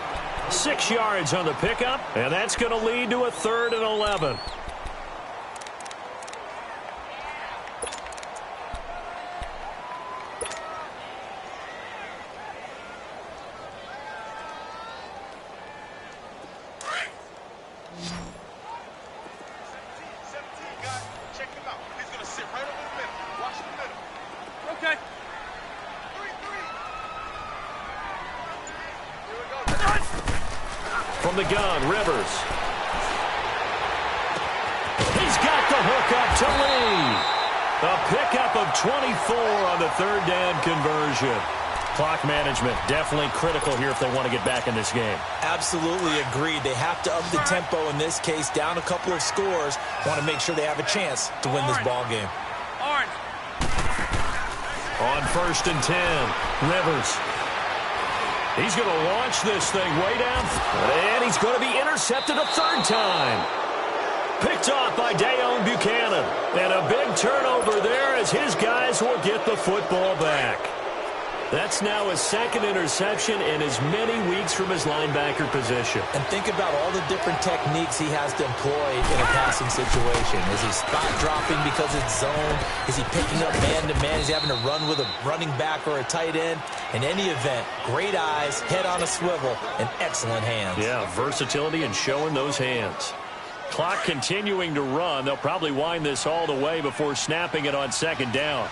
6 yards on the pickup, and that's going to lead to a 3rd and 11. From the gun, Rivers. He's got the hook up to Lee. A pickup of 24 on the 3rd down conversion. Clock management definitely critical here if they want to get back in this game.
Absolutely agreed. They have to up the tempo in this case, down a couple of scores. Want to make sure they have a chance to win this ball game.
On 1st and 10, Rivers. He's going to launch this thing way down. And he's going to be intercepted a 3rd time. Picked off by Dayon Buchanan. And a big turnover there as his guys will get the football back. That's now his 2nd interception in as many weeks from his linebacker position.
And think about all the different techniques he has to employ in a passing situation. Is he spot dropping because it's zone? Is he picking up man-to-man? Is he having to run with a running back or a tight end? In any event, great eyes, head on a swivel, and excellent hands.
Yeah, versatility and showing those hands. Clock continuing to run. They'll probably wind this all the way before snapping it on 2nd down.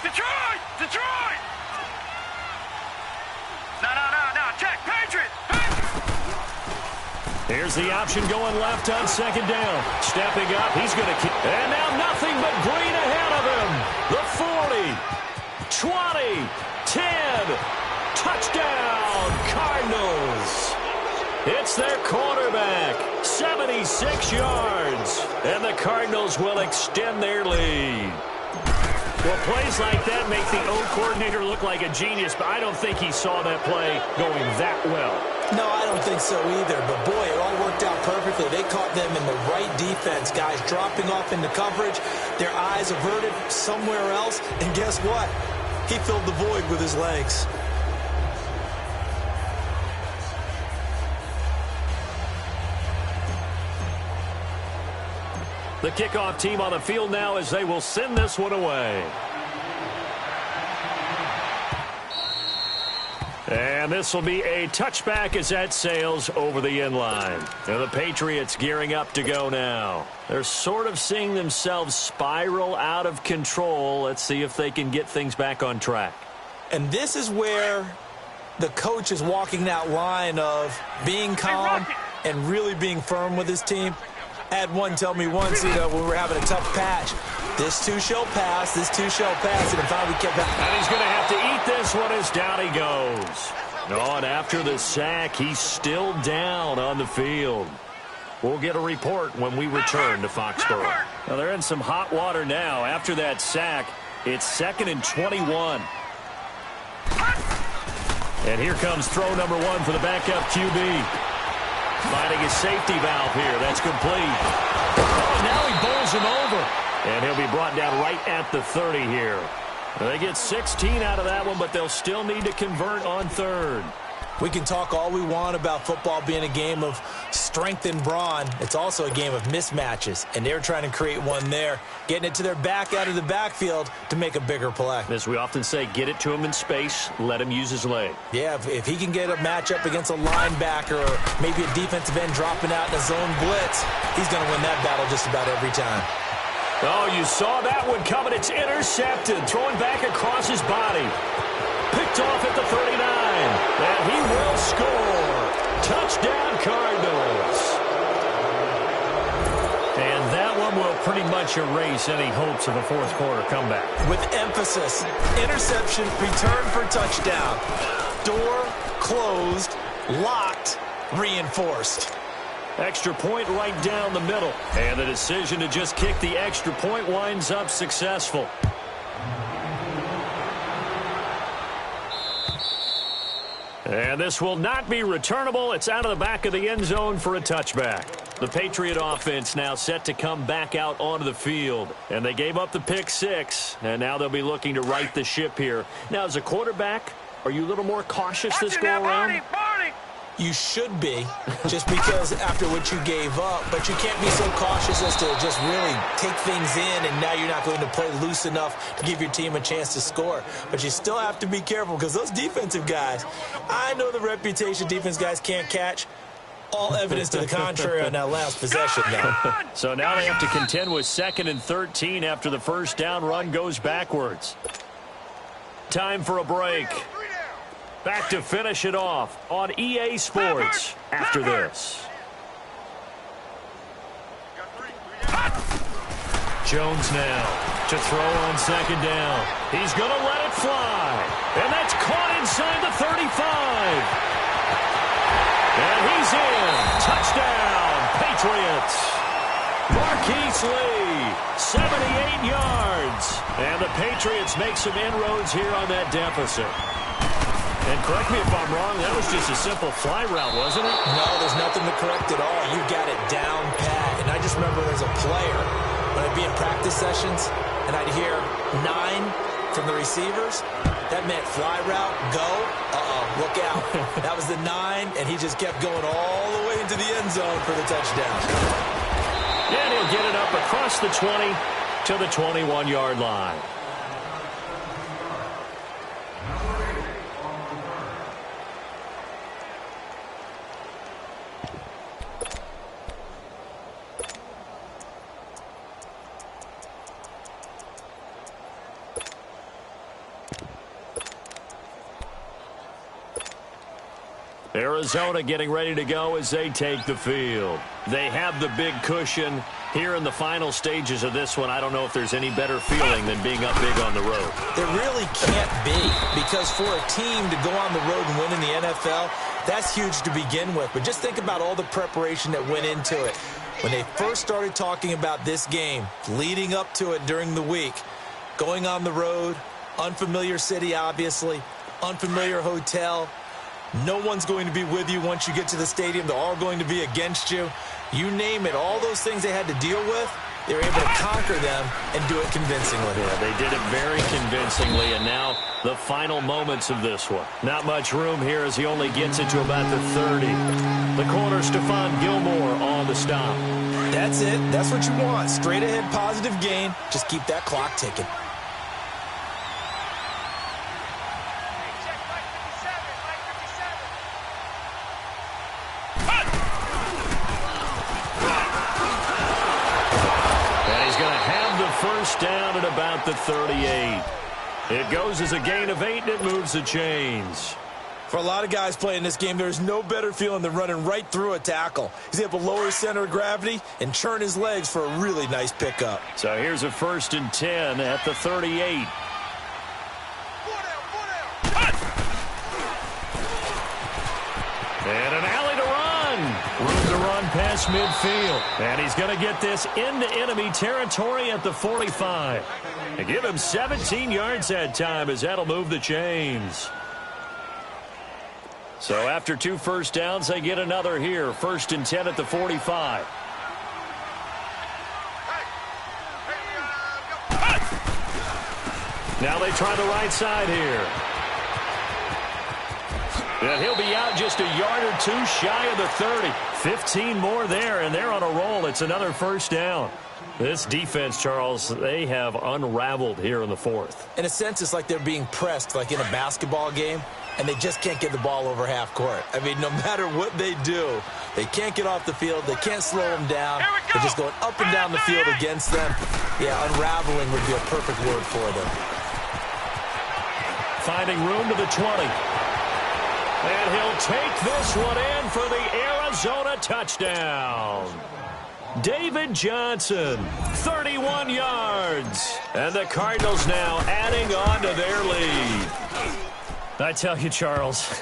Detroit! Detroit! No, check, Patriot!
Here's the option going left on 2nd down. Stepping up, he's going to keep. And now nothing but green ahead of him. The 40, 20, 10. Touchdown, Cardinals. It's their quarterback, 76 yards. And the Cardinals will extend their lead. Well, plays like that make the O coordinator look like a genius, but I don't think he saw that play going that well.
No, I don't think so either, but boy, it all worked out perfectly. They caught them in the right defense, guys dropping off into coverage, their eyes averted somewhere else, and guess what? He filled the void with his legs.
The kickoff team on the field now as they will send this one away. And this will be a touchback as that sails over the end line. And the Patriots gearing up to go now. They're sort of seeing themselves spiral out of control. Let's see if they can get things back on track.
And this is where the coach is walking that line of being calm and really being firm with his team. I had one tell me once, when we were having a tough patch, this too shall pass, this too shall pass, and finally we kept that.
And he's going to have to eat this one as down he goes. And after the sack, he's still down on the field. We'll get a report when we return to Foxborough. Now they're in some hot water now. After that sack, it's 2nd and 21. And here comes throw number 1 for the backup QB. Finding his safety valve here. That's complete. Oh, now he bowls him over. And he'll be brought down right at the 30 here. They get 16 out of that one, but they'll still need to convert on third.
We can talk all we want about football being a game of strength and brawn. It's also a game of mismatches, and they're trying to create one there, getting it to their back out of the backfield to make a bigger play.
As we often say, get it to him in space, let him use his leg.
Yeah, if he can get a matchup against a linebacker or maybe a defensive end dropping out in a zone blitz, he's going to win that battle just about every time.
Oh, you saw that one coming. It's intercepted, throwing back across his body. Picked off at the 39, and he will score. Touchdown, Cardinals. And that one will pretty much erase any hopes of a fourth quarter comeback.
With emphasis, interception, return for touchdown. Door closed, locked, reinforced.
Extra point right down the middle. And the decision to just kick the extra point winds up successful. And this will not be returnable. It's out of the back of the end zone for a touchback. The Patriot offense now set to come back out onto the field. And they gave up the pick 6. And now they'll be looking to right the ship here. Now, as a quarterback, are you a little more cautious this go-around?
You should be, just because after what you gave up. But you can't be so cautious as to just really take things in, and now you're not going to play loose enough to give your team a chance to score. But you still have to be careful, because those defensive guys, I know the reputation defense guys can't catch. All evidence to the contrary on that last possession, though.
So now they have to contend with 2nd and 13 after the first down run goes backwards. Time for a break. Back to finish it off on EA Sports after this. Jones now to throw on 2nd down. He's going to let it fly. And that's caught inside the 35. And he's in. Touchdown, Patriots. Marquise Lee, 78 yards. And the Patriots make some inroads here on that deficit. And correct me if I'm wrong, that was just a simple fly route, wasn't it?
No, there's nothing to correct at all. You got it down pat. And I just remember as a player, when I'd be in practice sessions, and I'd hear 9 from the receivers, that meant fly route, go, look out. That was the 9, and he just kept going all the way into the end zone for the touchdown.
And he'll get it up across the 20 to the 21-yard line. Arizona getting ready to go as they take the field. They have the big cushion here in the final stages of this one. I don't know if there's any better feeling than being up big on the road.
There really can't be, because for a team to go on the road and win in the NFL, that's huge to begin with. But just think about all the preparation that went into it. When they first started talking about this game, leading up to it during the week, going on the road, unfamiliar city, obviously, unfamiliar hotel. No one's going to be with you once you get to the stadium. They're all going to be against you. You name it, all those things they had to deal with, they were able to conquer them and do it convincingly.
Yeah, they did it very convincingly, and now the final moments of this one. Not much room here as he only gets it to about the 30. The corner, Stephon Gilmore, on the stop.
That's it. That's what you want. Straight ahead, positive gain. Just keep that clock ticking.
First down at about the 38. It goes as a gain of 8, and it moves the chains.
For a lot of guys playing this game, there's no better feeling than running right through a tackle. He's able to lower his center of gravity and churn his legs for a really nice pickup.
So here's a 1st and 10 at the 38. And an alley to run. Room to run past midfield. And he's going to get this into enemy territory at the 45. And give him 17 yards that time as that'll move the chains. So after 2 first downs, they get another here. 1st and 10 at the 45. Now they try the right side here. And he'll be out just a yard or two shy of the 30. 15 more there, and they're on a roll. It's another 1st down. This defense, Charles, they have unraveled here in the 4th.
In a sense, it's like they're being pressed like in a basketball game, and they just can't get the ball over half court. I mean, no matter what they do, they can't get off the field. They can't slow them down. They're just going up and down the field against them. Yeah, unraveling would be a perfect word for them.
Finding room to the 20. And he'll take this one in for the Arizona touchdown. David Johnson, 31 yards. And the Cardinals now adding on to their lead. I tell you, Charles,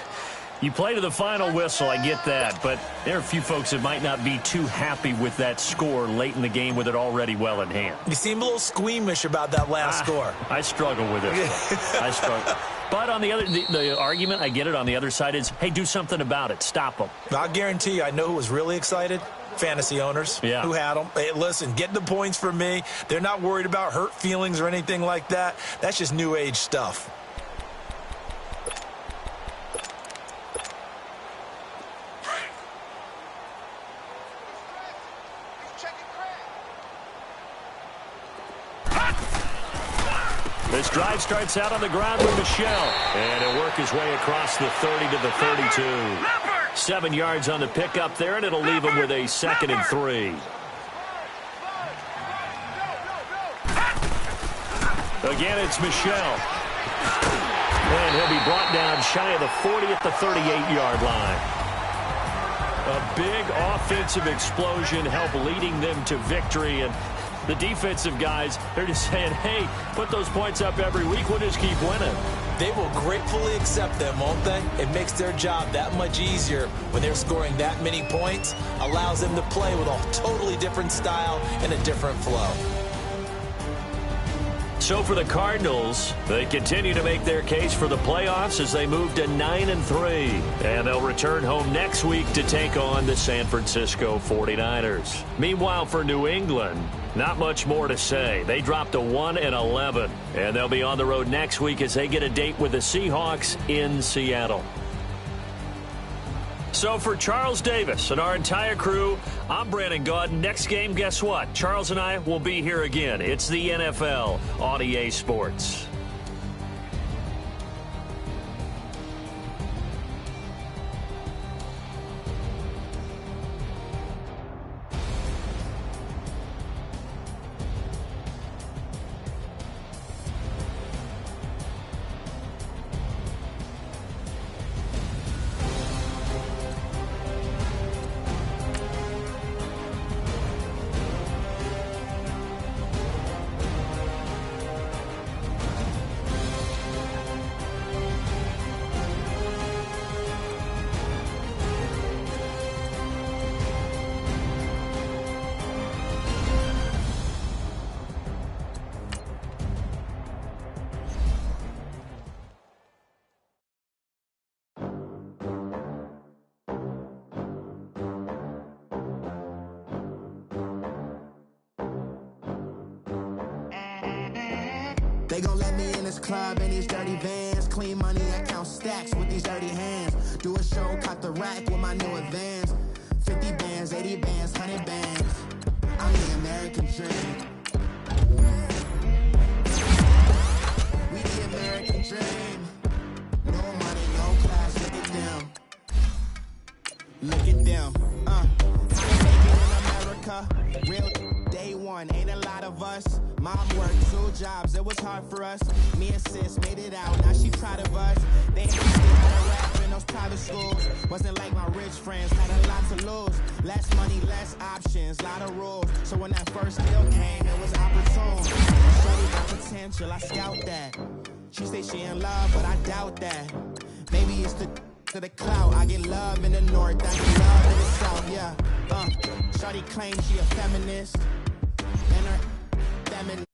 you play to the final whistle, I get that. But there are a few folks that might not be too happy with that score late in the game with it already well in hand.
You seem a little squeamish about that last score.
I struggle with it. I struggle. But on the other, the argument, I get it, on the other side is, hey, do something about it. Stop them.
I'll guarantee you, I know who was really excited. Fantasy owners who had them. Hey, listen, get the points for me. They're not worried about hurt feelings or anything like that. That's just new age stuff.
This drive starts out on the ground with Michel. And he'll work his way across the 30 to the 32. 7 yards on the pickup there, and it'll leave him with a 2nd and 3. Again, it's Michel. And he'll be brought down shy of the 40 at the 38-yard line. A big offensive explosion helped leading them to victory, and the defensive guys, they're just saying, hey, put those points up every week. We'll just keep winning.
They will gratefully accept them, won't they? It makes their job that much easier when they're scoring that many points. Allows them to play with a totally different style and a different flow.
So for the Cardinals, they continue to make their case for the playoffs as they move to 9-3. And they'll return home next week to take on the San Francisco 49ers. Meanwhile, for New England, not much more to say. They dropped to 1-11. And they'll be on the road next week as they get a date with the Seahawks in Seattle. So for Charles Davis and our entire crew, I'm Brandon Gaudin. Next game, guess what? Charles and I will be here again. It's the NFL on EA Sports.
They gon' let me in this club in these dirty vans. Clean money, I count stacks with these dirty hands. Do a show, caught the rack with my new advance. 50 bands, 80 bands, 100 bands. I'm the American dream. We the American dream. No money, no class, look at them. Look at them. How they make it in America? Real day one, ain't a lot of us. Mom worked 2 jobs, it was hard for us. Me and sis made it out, now she proud of us. They ain't how to rap in those private schools. Wasn't like my rich friends, had a lot to lose. Less money, less options, lot of rules. So when that first deal came, it was opportune. Shorty got potential, I scout that. She say she in love, but I doubt that. Maybe it's to the clout. I get love in the north, I get love in the south, yeah. Shorty claims she a feminist. And her feminine.